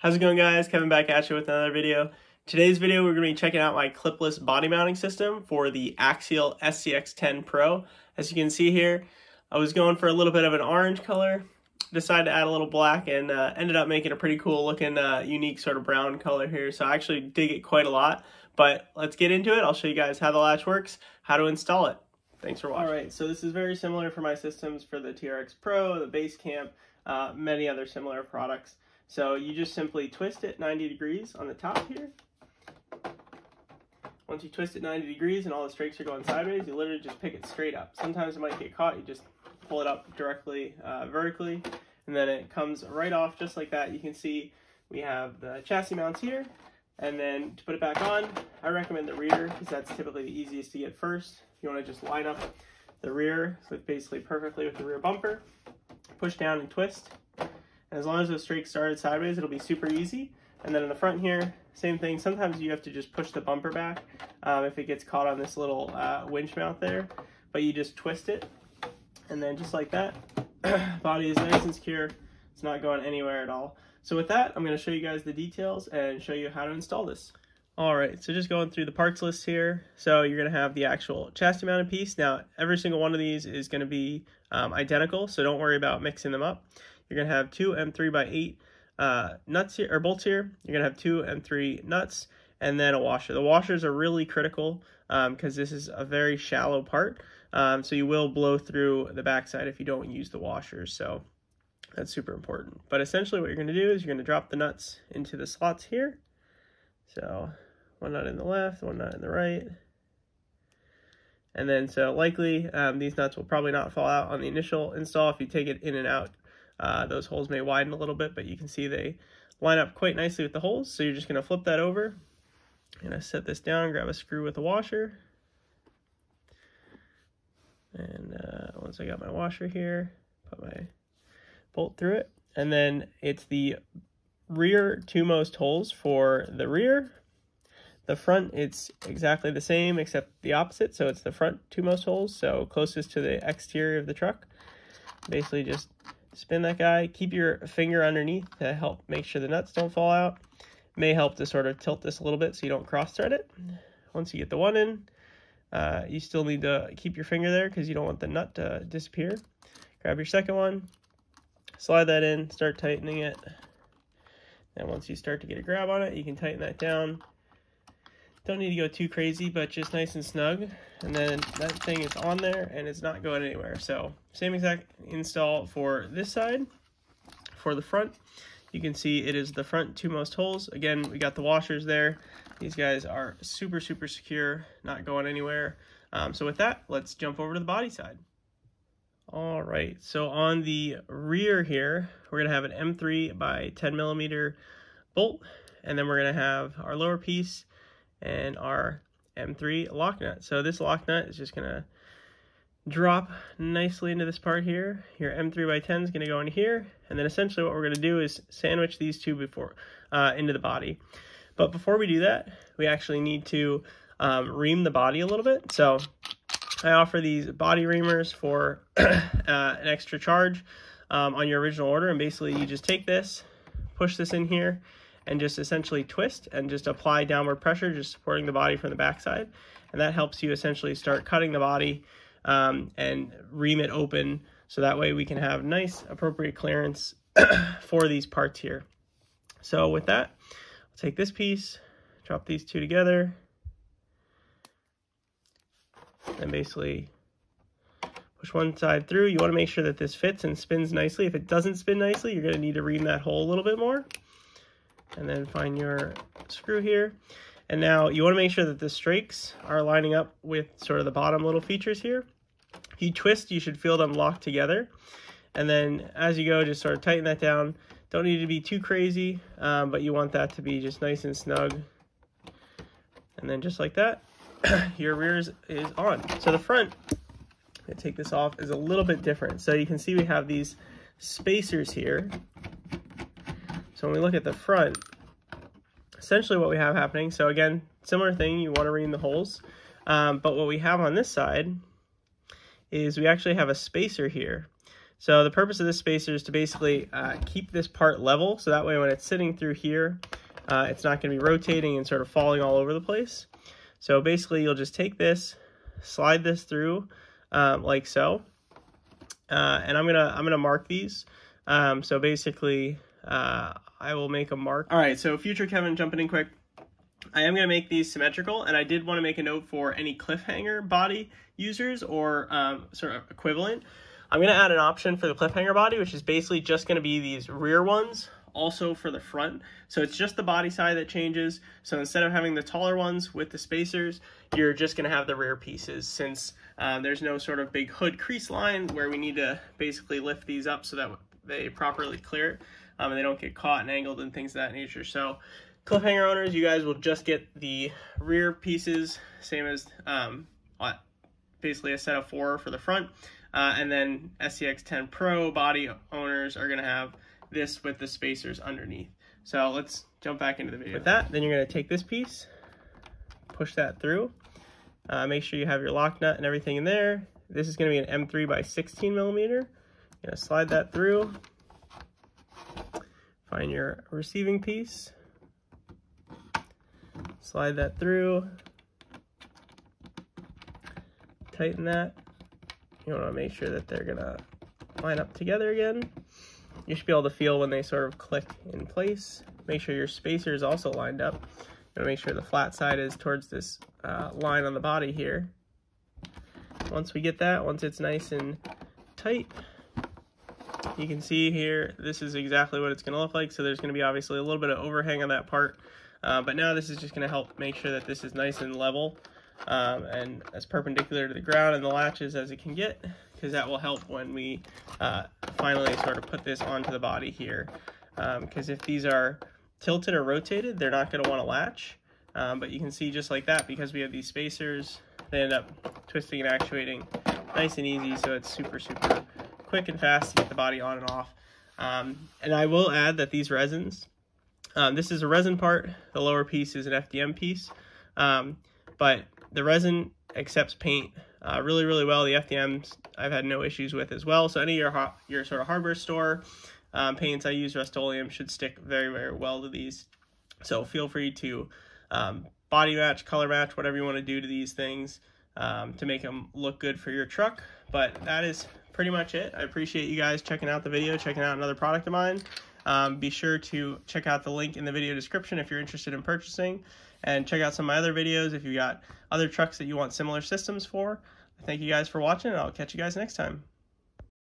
How's it going, guys? Kevin back at you with another video. Today's video we're going to be checking out my clipless body mounting system for the Axial SCX10 Pro. As you can see here, I was going for a little bit of an orange color, decided to add a little black, and ended up making a pretty cool looking unique sort of brown color here. So I actually dig it quite a lot, but let's get into it. I'll show you guys how the latch works, how to install it. Thanks for watching. Alright, so this is very similar for my systems for the TRX Pro, the Basecamp, many other similar products. So you just simply twist it 90 degrees on the top here. Once you twist it 90 degrees and all the strakes are going sideways, you literally just pick it straight up. Sometimes it might get caught, you just pull it up directly vertically, and then it comes right off just like that. You can see we have the chassis mounts here, and then to put it back on, I recommend the rear because that's typically the easiest to get first. You want to just line up the rear so it's basically perfectly with the rear bumper, push down and twist. And as long as those strakes started sideways, it'll be super easy. And then in the front here, same thing. Sometimes you have to just push the bumper back if it gets caught on this little winch mount there. But you just twist it, and then just like that, body is nice and secure. It's not going anywhere at all. So with that, I'm going to show you guys the details and show you how to install this. Alright, so just going through the parts list here. So you're going to have the actual chassis mounted piece. Now, every single one of these is going to be identical, so don't worry about mixing them up. You're going to have two M3x8 nuts here, or bolts here. You're going to have two M3 nuts, and then a washer. The washers are really critical because this is a very shallow part, so you will blow through the backside if you don't use the washers, so that's super important. But essentially what you're going to do is you're going to drop the nuts into the slots here. So one nut in the left, one nut in the right. And then so likely these nuts will probably not fall out on the initial install. If you take it in and out, those holes may widen a little bit, but you can see they line up quite nicely with the holes. So you're just going to flip that over. I'm going to set this down, grab a screw with a washer. And once I got my washer here, put my bolt through it. And then it's the rear two most holes for the rear. The front, it's exactly the same except the opposite. So it's the front two most holes, so closest to the exterior of the truck. Basically just spin that guy, keep your finger underneath to help make sure the nuts don't fall out. May help to sort of tilt this a little bit so you don't cross thread it. Once you get the one in, you still need to keep your finger there because you don't want the nut to disappear. Grab your second one, slide that in, start tightening it. And once you start to get a grab on it, you can tighten that down. Don't need to go too crazy, but just nice and snug. And then that thing is on there and it's not going anywhere. So same exact install for this side. For the front, you can see it is the front two most holes. Again, we got the washers there. These guys are super, super secure, not going anywhere. So with that, let's jump over to the body side. All right, so on the rear here, we're gonna have an M3 by 10 millimeter bolt, and then we're gonna have our lower piece and our M3 lock nut. So this lock nut is just gonna drop nicely into this part here. Your M3 by 10 is gonna go in here, and then essentially what we're gonna do is sandwich these two into the body. But before we do that, we actually need to ream the body a little bit. So I offer these body reamers for an extra charge on your original order, and basically you just take this, push this in here, and just essentially twist and just apply downward pressure, just supporting the body from the backside, and that helps you essentially start cutting the body and ream it open, so that way we can have nice appropriate clearance for these parts here. So with that, I'll take this piece, drop these two together, and basically push one side through. You want to make sure that this fits and spins nicely. If it doesn't spin nicely, you're going to need to ream that hole a little bit more. And then find your screw here. And now you want to make sure that the strakes are lining up with sort of the bottom little features here. If you twist, you should feel them lock together. And then as you go, just sort of tighten that down. Don't need to be too crazy, but you want that to be just nice and snug. And then just like that, your rear is on. So the front, I take this off, is a little bit different. So you can see we have these spacers here. So when we look at the front, essentially what we have happening, so again, similar thing, you want to ream the holes, but what we have on this side is we actually have a spacer here. So the purpose of this spacer is to basically keep this part level, so that way when it's sitting through here, it's not going to be rotating and sort of falling all over the place. So basically you'll just take this, slide this through like so, and I'm gonna mark these. So basically I will make a mark. All right, so future Kevin jumping in quick. I am going to make these symmetrical, and I did want to make a note for any cliffhanger body users or sort of equivalent. I'm going to add an option for the cliffhanger body, which is basically just going to be these rear ones, also for the front. So it's just the body side that changes. So instead of having the taller ones with the spacers, you're just going to have the rear pieces, since there's no sort of big hood crease line where we need to basically lift these up so that they properly clear and they don't get caught and angled and things of that nature. So cliffhanger owners, you guys will just get the rear pieces, same as basically a set of 4 for the front. And then SCX10 Pro body owners are going to have this with the spacers underneath. So let's jump back into the video. With that, then you're going to take this piece, push that through. Make sure you have your lock nut and everything in there. This is going to be an M3 by 16 millimeter. You're going to slide that through. Find your receiving piece. Slide that through. Tighten that. You want to make sure that they're going to line up together again. You should be able to feel when they sort of click in place. Make sure your spacer is also lined up. You want to make sure the flat side is towards this line on the body here. Once we get that, once it's nice and tight, you can see here, this is exactly what it's going to look like. So there's going to be obviously a little bit of overhang on that part. But now this is just going to help make sure that this is nice and level and as perpendicular to the ground and the latches as it can get, because that will help when we finally sort of put this onto the body here. Because if these are tilted or rotated, they're not going to want to latch. But you can see just like that, because we have these spacers, they end up twisting and actuating nice and easy, so it's super, super quick and fast to get the body on and off. And I will add that these resins, this is a resin part, the lower piece is an FDM piece, but the resin accepts paint really, really well. The FDMs I've had no issues with as well. So any of your sort of hardware store paints, I use Rust-Oleum, should stick very, very well to these. So feel free to body match, color match, whatever you want to do to these things to make them look good for your truck. But that is pretty much it. I appreciate you guys checking out the video, checking out another product of mine. Be sure to check out the link in the video description if you're interested in purchasing, and check out some of my other videos if you got other trucks that you want similar systems for. Thank you guys for watching, and I'll catch you guys next time.